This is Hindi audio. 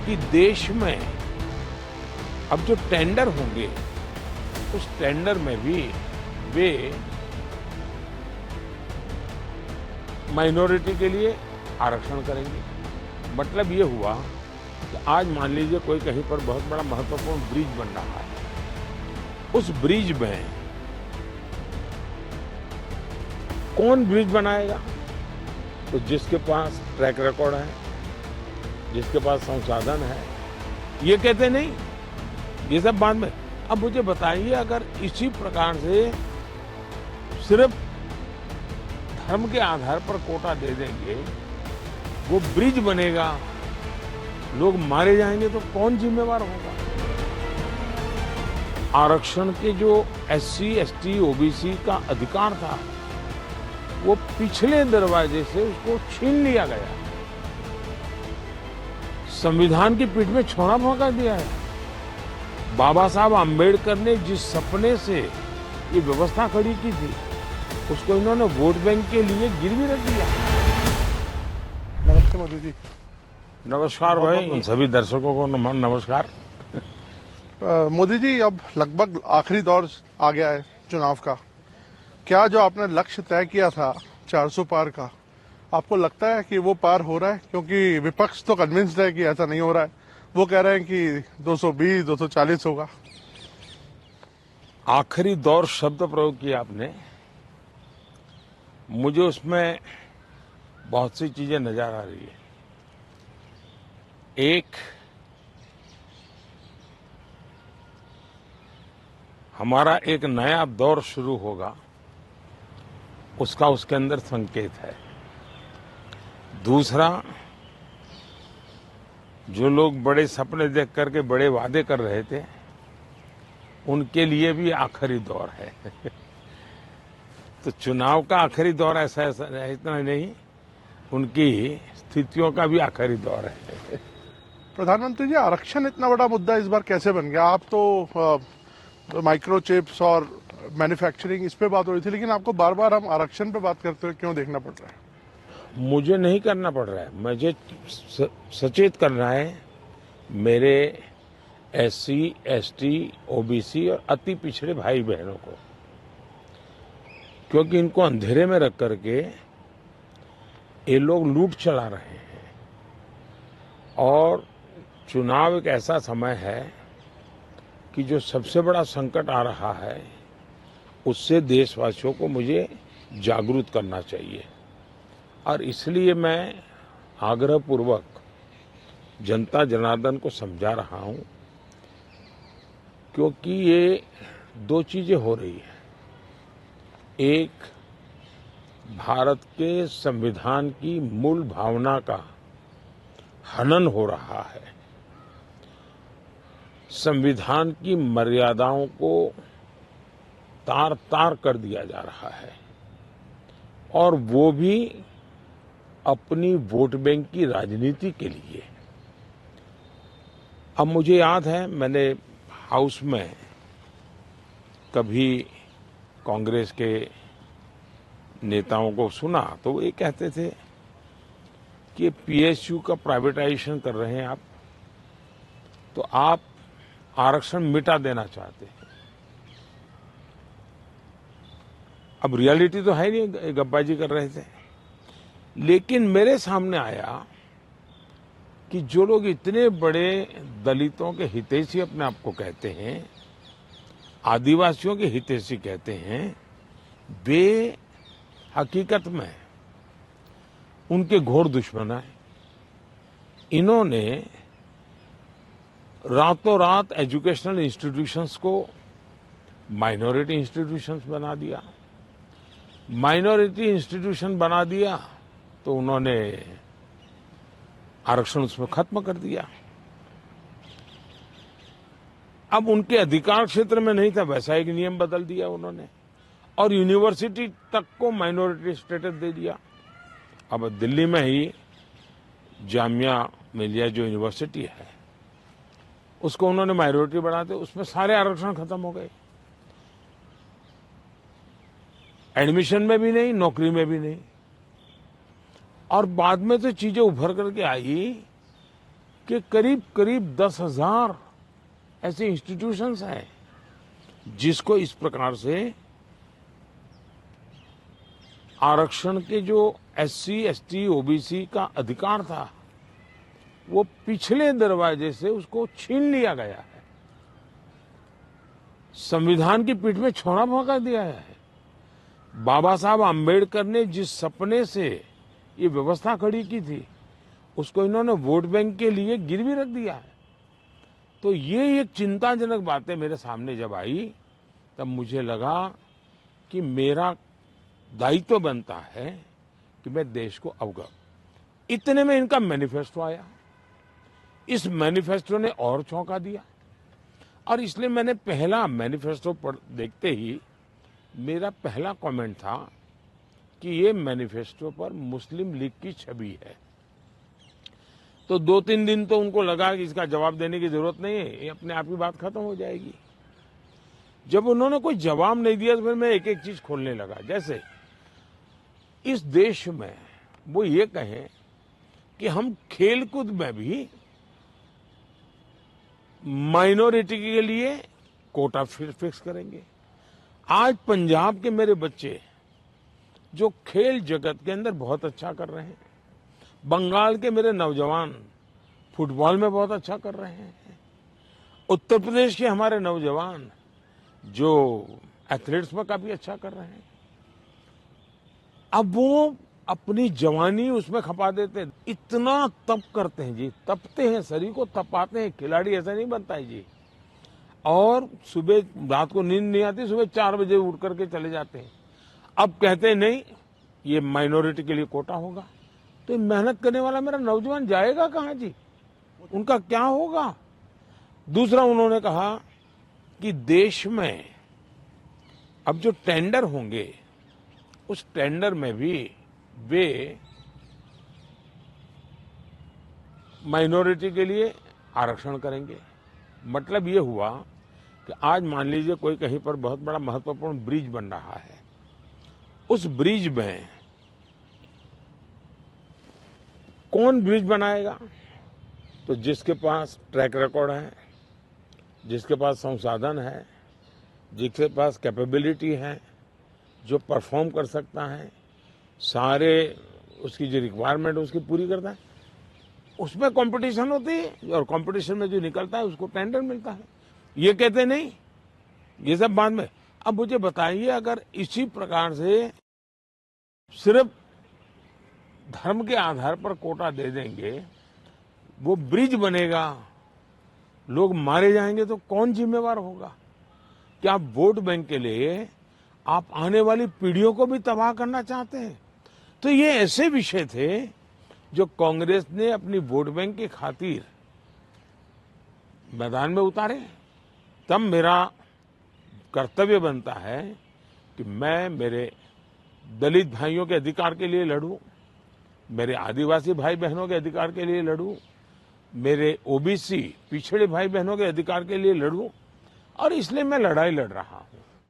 कि देश में अब जो टेंडर होंगे उस टेंडर में भी वे माइनॉरिटी के लिए आरक्षण करेंगे। मतलब ये हुआ कि आज मान लीजिए कोई कहीं पर बहुत बड़ा महत्वपूर्ण ब्रिज बन रहा है, उस ब्रिज में कौन ब्रिज बनाएगा? तो जिसके पास ट्रैक रिकॉर्ड है, जिसके पास संसाधन है, ये कहते नहीं, ये सब बाद में। अब मुझे बताइए, अगर इसी प्रकार से सिर्फ धर्म के आधार पर कोटा दे देंगे, वो ब्रिज बनेगा, लोग मारे जाएंगे, तो कौन जिम्मेवार होगा? आरक्षण के जो एससी, एसटी, ओबीसी का अधिकार था, वो पिछले दरवाजे से उसको छीन लिया गया, संविधान की पीठ में छोड़ा भोंका दिया है। बाबा साहब आम्बेडकर ने जिस सपने से ये व्यवस्था खड़ी की थी, उसको इन्होंने वोट बैंक के लिए गिरवी रख दिया। नमस्ते मोदी जी। नमस्कार भाई, सभी दर्शकों को नमस्कार। मोदी जी, अब लगभग आखिरी दौर आ गया है चुनाव का। क्या जो आपने लक्ष्य तय किया था 400 पार का, आपको लगता है कि वो पार हो रहा है? क्योंकि विपक्ष तो कन्विंस्ड है कि ऐसा नहीं हो रहा है, वो कह रहे हैं कि 220, 240 होगा। आखिरी दौर शब्द प्रयोग किया आपने, मुझे उसमें बहुत सी चीजें नजर आ रही है। एक, हमारा एक नया दौर शुरू होगा, उसका उसके अंदर संकेत है। दूसरा, जो लोग बड़े सपने देख करके बड़े वादे कर रहे थे, उनके लिए भी आखिरी दौर है। तो चुनाव का आखिरी दौर ऐसा इतना नहीं, उनकी स्थितियों का भी आखिरी दौर है। प्रधानमंत्री जी, आरक्षण इतना बड़ा मुद्दा इस बार कैसे बन गया? आप तो माइक्रो चिप्स और मैन्युफैक्चरिंग, इस पे बात हो रही थी, लेकिन आपको बार बार हम आरक्षण पे बात करते हुए क्यों देखना पड़ रहा है? मुझे नहीं करना पड़ रहा है, मुझे सचेत करना है मेरे एससी, एसटी, ओबीसी और अति पिछड़े भाई बहनों को, क्योंकि इनको अंधेरे में रख करके ये लोग लूट चला रहे हैं। और चुनाव एक ऐसा समय है कि जो सबसे बड़ा संकट आ रहा है, उससे देशवासियों को मुझे जागरूक करना चाहिए। और इसलिए मैं आग्रहपूर्वक जनता जनार्दन को समझा रहा हूं, क्योंकि ये दो चीजें हो रही हैं। एक, भारत के संविधान की मूल भावना का हनन हो रहा है, संविधान की मर्यादाओं को तार तार कर दिया जा रहा है, और वो भी अपनी वोट बैंक की राजनीति के लिए। अब मुझे याद है, मैंने हाउस में कभी कांग्रेस के नेताओं को सुना, तो वो ये कहते थे कि पीएसयू का प्राइवेटाइजेशन कर रहे हैं आप, तो आप आरक्षण मिटा देना चाहते हैं। अब रियलिटी तो है नहीं, गप्पाजी कर रहे थे। लेकिन मेरे सामने आया कि जो लोग इतने बड़े दलितों के हितैषी अपने आप को कहते हैं, आदिवासियों के हितैषी कहते हैं, वे हकीकत में उनके घोर दुश्मन हैं। इन्होंने रातों रात एजुकेशनल इंस्टीट्यूशंस को माइनॉरिटी इंस्टीट्यूशंस बना दिया। माइनॉरिटी इंस्टीट्यूशन बना दिया तो उन्होंने आरक्षण उसमें खत्म कर दिया। अब उनके अधिकार क्षेत्र में नहीं था, वैसा एक नियम बदल दिया उन्होंने, और यूनिवर्सिटी तक को माइनॉरिटी स्टेटस दे दिया। अब दिल्ली में ही जामिया मिलिया जो यूनिवर्सिटी है, उसको उन्होंने माइनॉरिटी बना दिया, उसमें सारे आरक्षण खत्म हो गए। एडमिशन में भी नहीं, नौकरी में भी नहीं। और बाद में तो चीजें उभर करके आई कि करीब करीब 10,000 ऐसे इंस्टीट्यूशंस हैं जिसको इस प्रकार से आरक्षण के जो एससी, एसटी, ओबीसी का अधिकार था वो पिछले दरवाजे से उसको छीन लिया गया है, संविधान की पीठ में छोड़ा भोंका दिया है। बाबा साहब आम्बेडकर ने जिस सपने से ये व्यवस्था खड़ी की थी उसको इन्होंने वोट बैंक के लिए गिरवी रख दिया है। तो ये एक चिंताजनक बातें मेरे सामने जब आई तब मुझे लगा कि मेरा दायित्व बनता है कि मैं देश को अवगत। इतने में इनका मैनिफेस्टो आया। इस मैनिफेस्टो ने और चौंका दिया और इसलिए मैंने पहला मैनिफेस्टो देखते ही मेरा पहला कमेंट था कि ये मैनिफेस्टो पर मुस्लिम लीग की छवि है। तो 2-3 दिन तो उनको लगा कि इसका जवाब देने की जरूरत नहीं है, ये अपने आप ही बात खत्म हो जाएगी। जब उन्होंने कोई जवाब नहीं दिया तो फिर मैं एक एक चीज खोलने लगा। जैसे इस देश में वो ये कहें कि हम खेलकूद में भी माइनॉरिटी के लिए कोटा फिक्स करेंगे। आज पंजाब के मेरे बच्चे जो खेल जगत के अंदर बहुत अच्छा कर रहे हैं, बंगाल के मेरे नौजवान फुटबॉल में बहुत अच्छा कर रहे हैं, उत्तर प्रदेश के हमारे नौजवान जो एथलीट्स में काफी अच्छा कर रहे हैं, अब वो अपनी जवानी उसमें खपा देते हैं। इतना तप करते हैं जी, तपते हैं, शरीर को तपाते हैं। खिलाड़ी ऐसा नहीं बनता है जी। और सुबह रात को नींद नहीं आती, सुबह 4 बजे उठ करके चले जाते हैं। अब कहते हैं नहीं ये माइनॉरिटी के लिए कोटा होगा, तो ये मेहनत करने वाला मेरा नौजवान जाएगा कहाँ जी, उनका क्या होगा। दूसरा उन्होंने कहा कि देश में अब जो टेंडर होंगे उस टेंडर में भी वे माइनॉरिटी के लिए आरक्षण करेंगे। मतलब ये हुआ कि आज मान लीजिए कोई कहीं पर बहुत बड़ा महत्वपूर्ण ब्रिज बन रहा है, उस ब्रिज में कौन ब्रिज बनाएगा, तो जिसके पास ट्रैक रिकॉर्ड है, जिसके पास संसाधन है, जिसके पास कैपेबिलिटी है, जो परफॉर्म कर सकता है, सारे उसकी जो रिक्वायरमेंट उसकी पूरी करता है, उसमें कंपटीशन होती है और कंपटीशन में जो निकलता है उसको टेंडर मिलता है। ये कहते नहीं, ये सब बाद में। अब मुझे बताइए, अगर इसी प्रकार से सिर्फ धर्म के आधार पर कोटा दे देंगे, वो ब्रिज बनेगा, लोग मारे जाएंगे, तो कौन जिम्मेवार होगा। क्या वोट बैंक के लिए आप आने वाली पीढ़ियों को भी तबाह करना चाहते हैं। तो ये ऐसे विषय थे जो कांग्रेस ने अपनी वोट बैंक की खातिर मैदान में उतारे। तब मेरा कर्तव्य बनता है कि मैं मेरे दलित भाइयों के अधिकार के लिए लड़ूं, मेरे आदिवासी भाई बहनों के अधिकार के लिए लड़ूं, मेरे ओबीसी पिछड़े भाई बहनों के अधिकार के लिए लड़ूं, और इसलिए मैं लड़ाई लड़ रहा हूं।